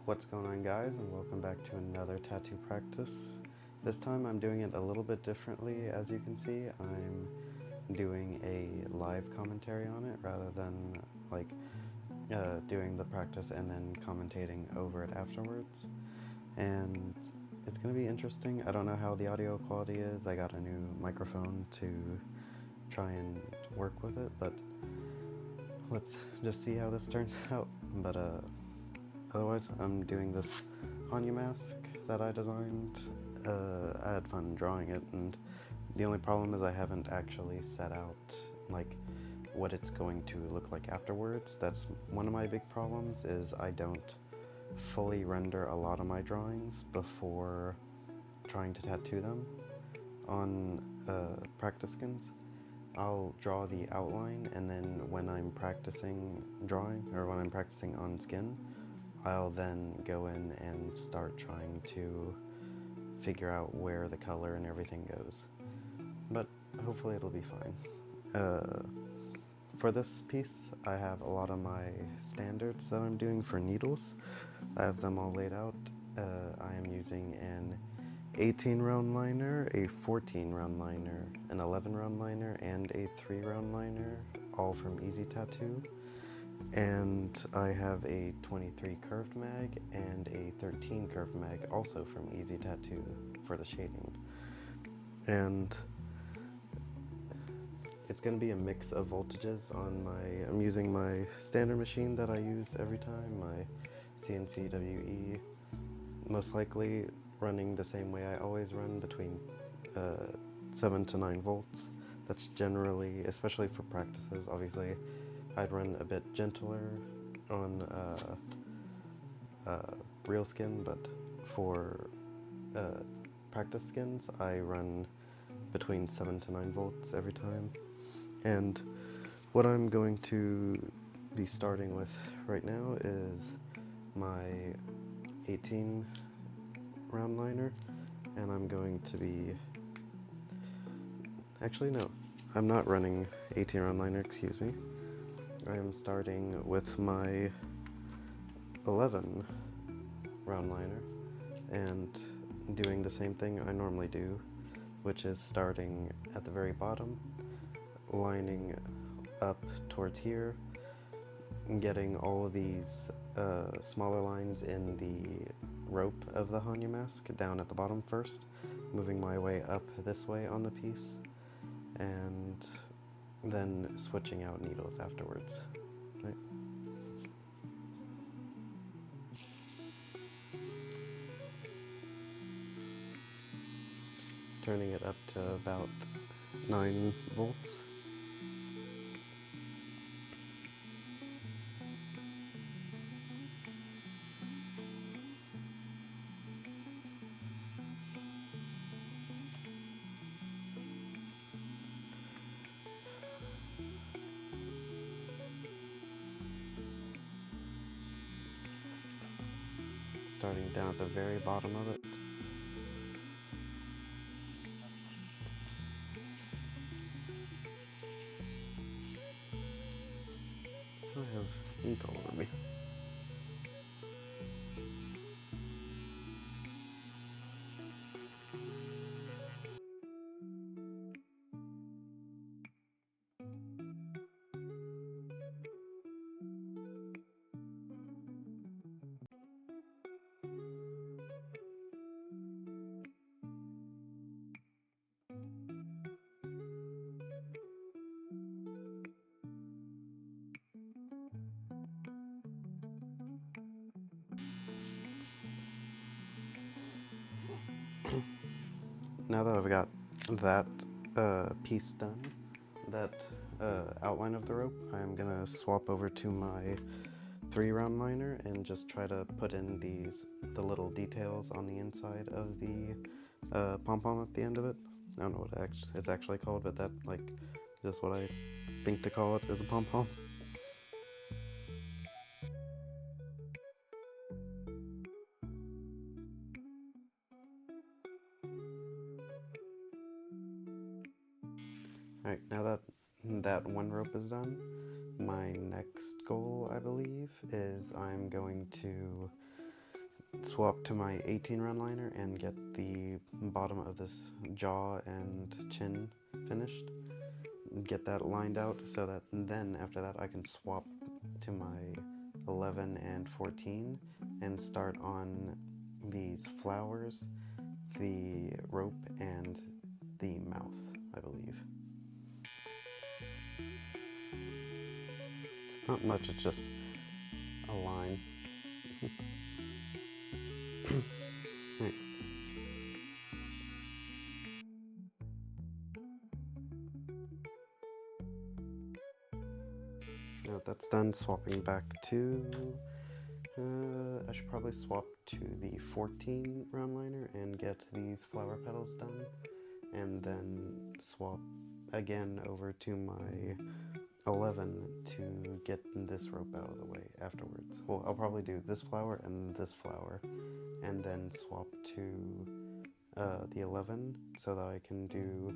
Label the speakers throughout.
Speaker 1: What's going on, guys, and welcome back to another tattoo practice. This time I'm doing it a little bit differently. As you can see, I'm doing a live commentary on it rather than doing the practice and then commentating over it afterwards. And it's going to be interesting. I don't know how the audio quality is. I got a new microphone to try and work with it, but let's just see how this turns out. But otherwise, I'm doing this Hann-ya mask that I designed. I had fun drawing it, and the only problem is I haven't actually set out what it's going to look like afterwards. That's one of my big problems, is I don't fully render a lot of my drawings before trying to tattoo them on practice skins. I'll draw the outline, and then when I'm practicing drawing, or when I'm practicing on skin, I'll then go in and start trying to figure out where the color and everything goes. But hopefully it'll be fine. For this piece, I have a lot of my standards that I'm doing for needles. I have them all laid out. I am using an 18 round liner, a 14 round liner, an 11 round liner, and a 3 round liner, all from Easy Tattoo. And I have a 23 curved mag and a 13 curved mag, also from Easy Tattoo, for the shading. And it's going to be a mix of voltages on I'm using my standard machine that I use every time, my CNC WE, most likely running the same way I always run, between 7 to 9 volts. That's generally, especially for practices, obviously I'd run a bit gentler on real skin, but for practice skins I run between 7 to 9 volts every time. And what I'm going to be starting with right now is my 18 round liner, and I'm going to be, actually no, I'm not running 18 round liner, excuse me. I am starting with my 11 round liner and doing the same thing I normally do, which is starting at the very bottom, lining up towards here, getting all of these smaller lines in the rope of the Hann-ya mask down at the bottom first, moving my way up this way on the piece, and then switching out needles afterwards. Right? Turning it up to about 9 volts. Starting down at the very bottom of it. I have ink all over me. Now that I've got that piece done, that outline of the rope, I'm gonna swap over to my 3 round liner and just try to put in the little details on the inside of the pom-pom at the end of it. I don't know what it's actually called, but that, just what I think to call it, is a pom-pom. Alright, now that that one rope is done, my next goal, I believe, is I'm going to swap to my 18 round liner and get the bottom of this jaw and chin finished. Get that lined out so that then after that I can swap to my 11 and 14 and start on these flowers, the rope, and the mouth, I believe. It's not much, it's just a line. Right. Now that that's done, swapping back to... I should probably swap to the 14 round liner and get these flower petals done, and then swap again over to my 11 to get this rope out of the way afterwards. Well, I'll probably do this flower and this flower, and then swap to the 11 so that I can do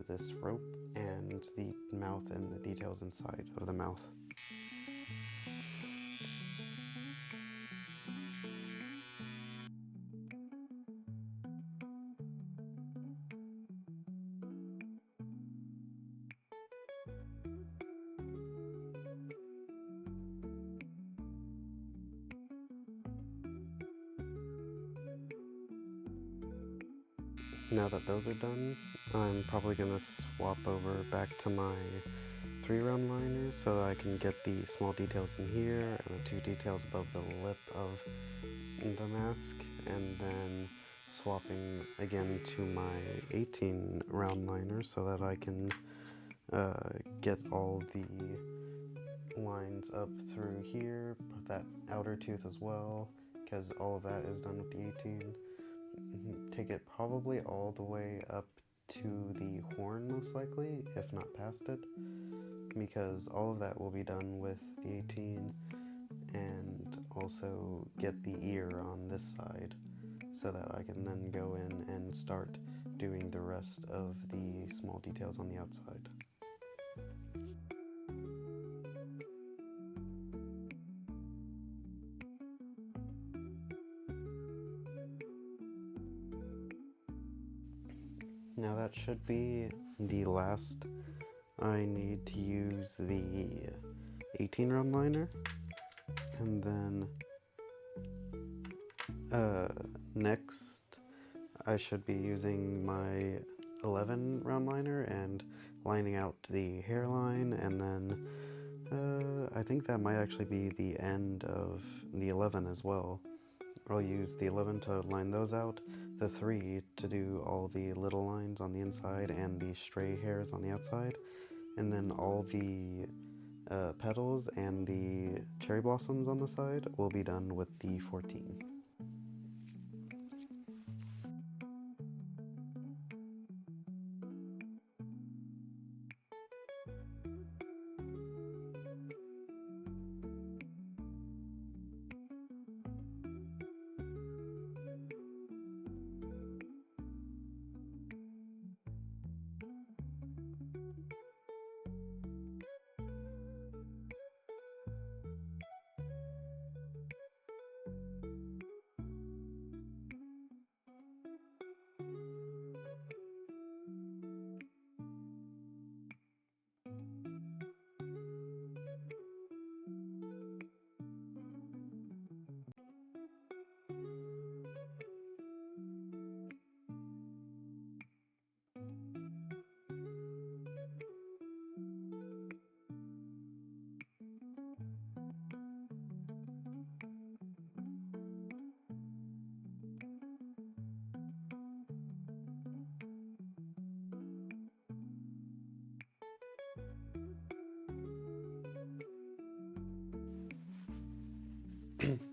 Speaker 1: this rope and the mouth and the details inside of the mouth. Now that those are done, I'm probably going to swap over back to my 3 round liner so I can get the small details in here and the 2 details above the lip of the mask, and then swapping again to my 18 round liner so that I can get all the lines up through here, put that outer tooth as well, because all of that is done with the 18. Take it probably all the way up to the horn, most likely, if not past it, because all of that will be done with the 18, and also get the ear on this side so that I can then go in and start doing the rest of the small details on the outside. Now that should be the last. I need to use the 18 round liner, and then next I should be using my 11 round liner and lining out the hairline, and then I think that might actually be the end of the 11 as well. I'll use the 11 to line those out, the 3 to do all the little lines on the inside and the stray hairs on the outside, and then all the petals and the cherry blossoms on the side will be done with the 14.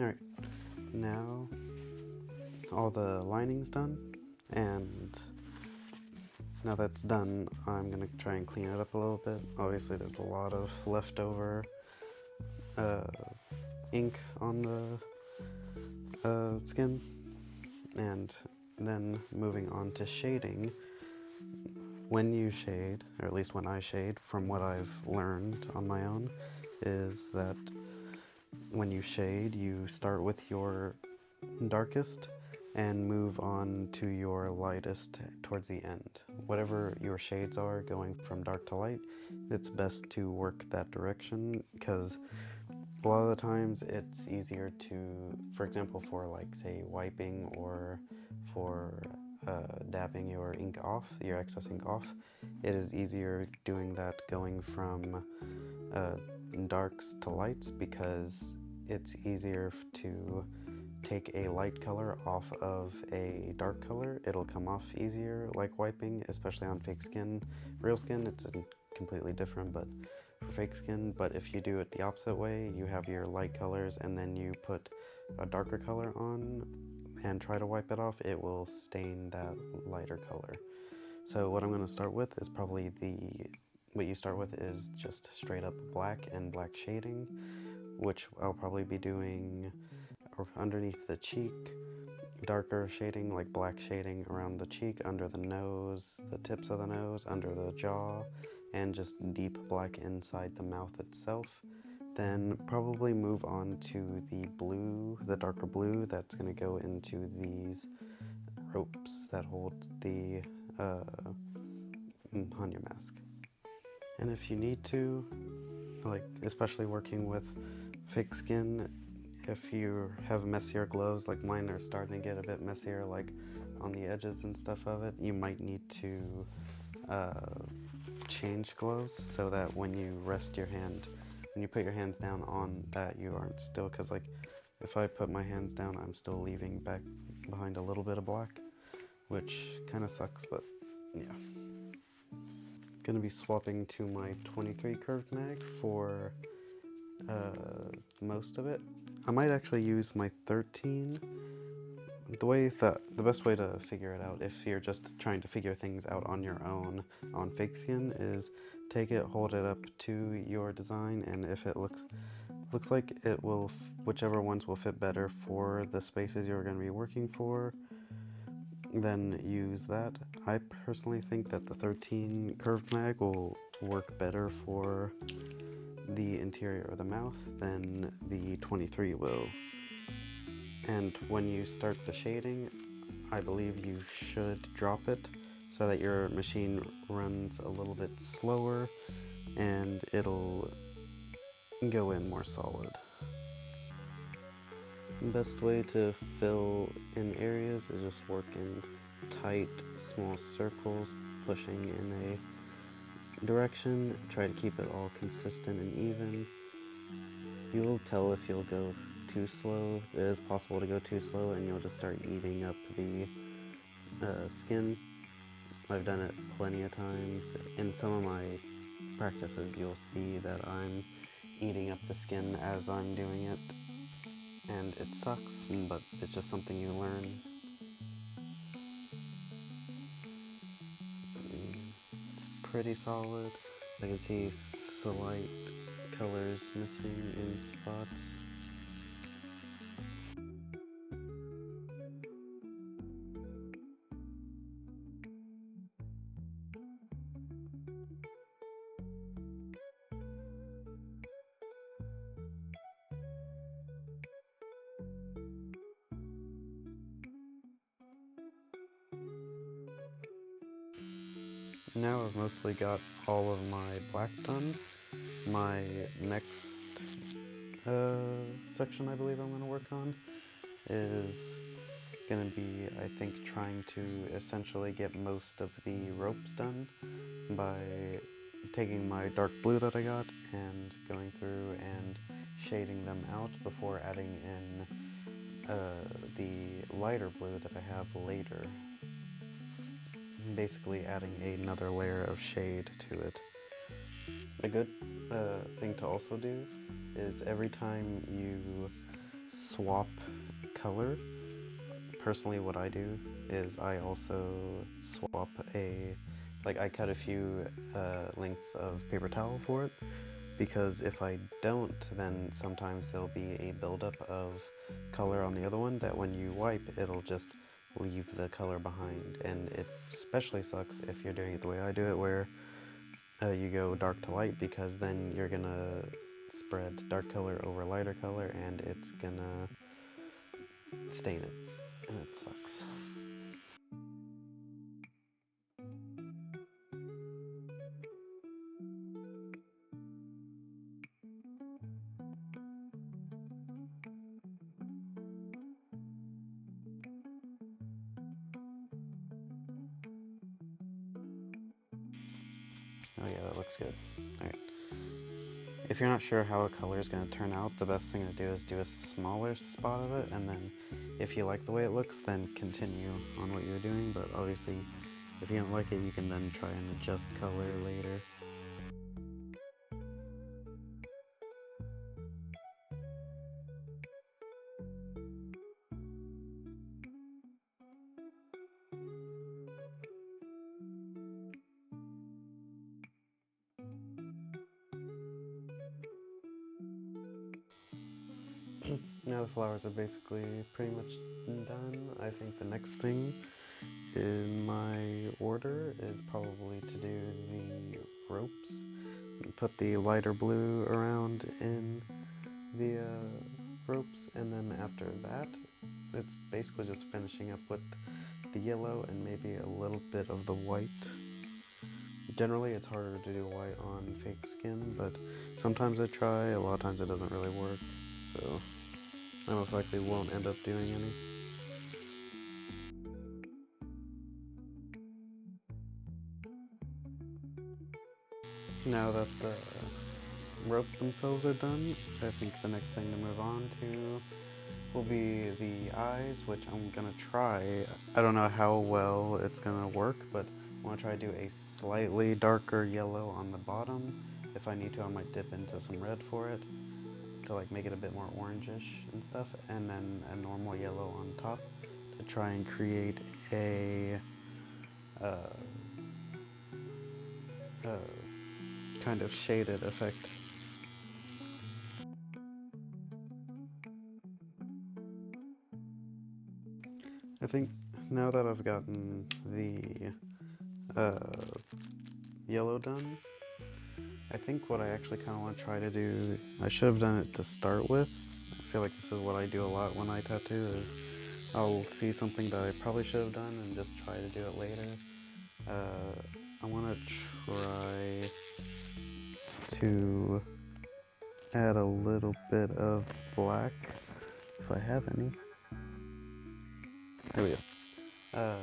Speaker 1: Alright, now all the lining's done, and now that's done, I'm going to try and clean it up a little bit. Obviously there's a lot of leftover ink on the skin, and then moving on to shading. When you shade, or at least when I shade, from what I've learned on my own, is that when you shade, you start with your darkest and move on to your lightest towards the end. Whatever your shades are going from dark to light, it's best to work that direction, because a lot of the times it's easier to, for example, for like say wiping or for dabbing your ink off, your excess ink off, it is easier doing that going from darks to lights, because it's easier to take a light color off of a dark color. It'll come off easier like wiping, especially on fake skin. Real skin, it's completely different, but for fake skin. But if you do it the opposite way, you have your light colors and then you put a darker color on and try to wipe it off, it will stain that lighter color. So what I'm going to start with is probably what you start with is just straight up black and black shading, which I'll probably be doing underneath the cheek, darker shading like black shading around the cheek, under the nose, the tips of the nose, under the jaw, and just deep black inside the mouth itself. Then probably move on to the blue, the darker blue that's going to go into these ropes that hold the Hann-ya mask. And if you need to, like especially working with fake skin, if you have messier gloves, like mine are starting to get a bit messier, like on the edges and stuff of it, you might need to change gloves so that when you rest your hand, when you put your hands down on that, you aren't still, because like if I put my hands down, I'm still leaving back behind a little bit of black, which kind of sucks, but yeah. Gonna be swapping to my 23 curved mag for most of it. I might actually use my 13. The best way to figure it out if you're just trying to figure things out on your own on fake skin is take it, hold it up to your design, and if it looks like it will, whichever ones will fit better for the spaces you're going to be working for, then use that. I personally think that the 13 curved mag will work better for the interior of the mouth than the 23 will. And when you start the shading, I believe you should drop it so that your machine runs a little bit slower and it'll go in more solid. The best way to fill in areas is just work in tight, small circles, pushing in a direction. Try to keep it all consistent and even. You'll tell if you'll go too slow. It is possible to go too slow and you'll just start eating up the skin. I've done it plenty of times. In some of my practices, you'll see that I'm eating up the skin as I'm doing it, and it sucks, but it's just something you learn. It's pretty solid. I can see slight colors missing in spots. Now I've mostly got all of my black done. My next section I believe I'm going to work on is going to be, I think, trying to essentially get most of the ropes done by taking my dark blue that I got and going through and shading them out before adding in the lighter blue that I have later. Basically adding another layer of shade to it. A good thing to also do is every time you swap color, personally what I do is I also swap I cut a few lengths of paper towel for it, because if I don't, then sometimes there'll be a buildup of color on the other one that when you wipe, it'll just leave the color behind, and it especially sucks if you're doing it the way I do it, where you go dark to light, because then you're gonna spread dark color over lighter color, and it's gonna stain it, and it sucks. Oh yeah, that looks good. Alright. If you're not sure how a color is going to turn out, the best thing to do is do a smaller spot of it, and then if you like the way it looks, then continue on what you're doing, but obviously if you don't like it, you can then try and adjust color later. Now the flowers are basically pretty much done. I think the next thing in my order is probably to do the ropes. Put the lighter blue around in the ropes, and then after that, it's basically just finishing up with the yellow and maybe a little bit of the white. Generally, it's harder to do white on fake skin, but sometimes I try, a lot of times it doesn't really work, so I most likely won't end up doing any. Now that the ropes themselves are done, I think the next thing to move on to will be the eyes, which I'm gonna try. I don't know how well it's gonna work, but I want to try to do a slightly darker yellow on the bottom. If I need to, I might dip into some red for it to like make it a bit more orangish and stuff, and then a normal yellow on top to try and create a uh, uh, kind of shaded effect. I think now that I've gotten the yellow done, I think what I actually kind of want to try to do, I should have done it to start with. I feel like this is what I do a lot when I tattoo, is I'll see something that I probably should have done and just try to do it later. I want to try to add a little bit of black, if I have any. There we go.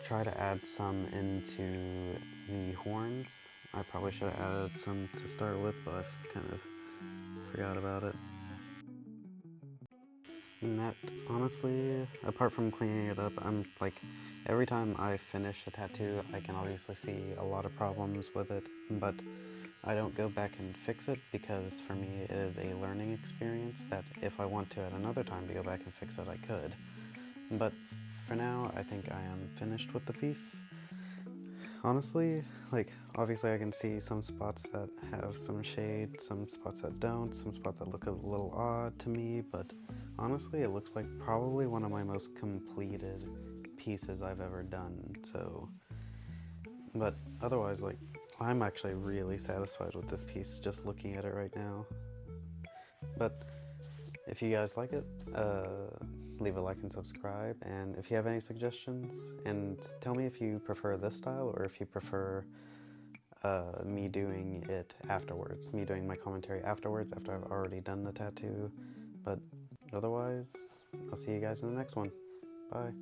Speaker 1: Try to add some into the horns. I probably should have added some to start with, but I kind of forgot about it. And that, honestly, apart from cleaning it up, I'm like, every time I finish a tattoo, I can obviously see a lot of problems with it, but I don't go back and fix it because for me it is a learning experience that if I want to at another time to go back and fix it, I could. But for now, I think I am finished with the piece. Honestly, like, obviously I can see some spots that have some shade, some spots that don't, some spots that look a little odd to me, but honestly it looks like probably one of my most completed pieces I've ever done, so... But otherwise, like, I'm actually really satisfied with this piece just looking at it right now. But if you guys like it, leave a like and subscribe, and if you have any suggestions, and tell me if you prefer this style or if you prefer me doing it afterwards, me doing my commentary afterwards after I've already done the tattoo. But otherwise, I'll see you guys in the next one. Bye.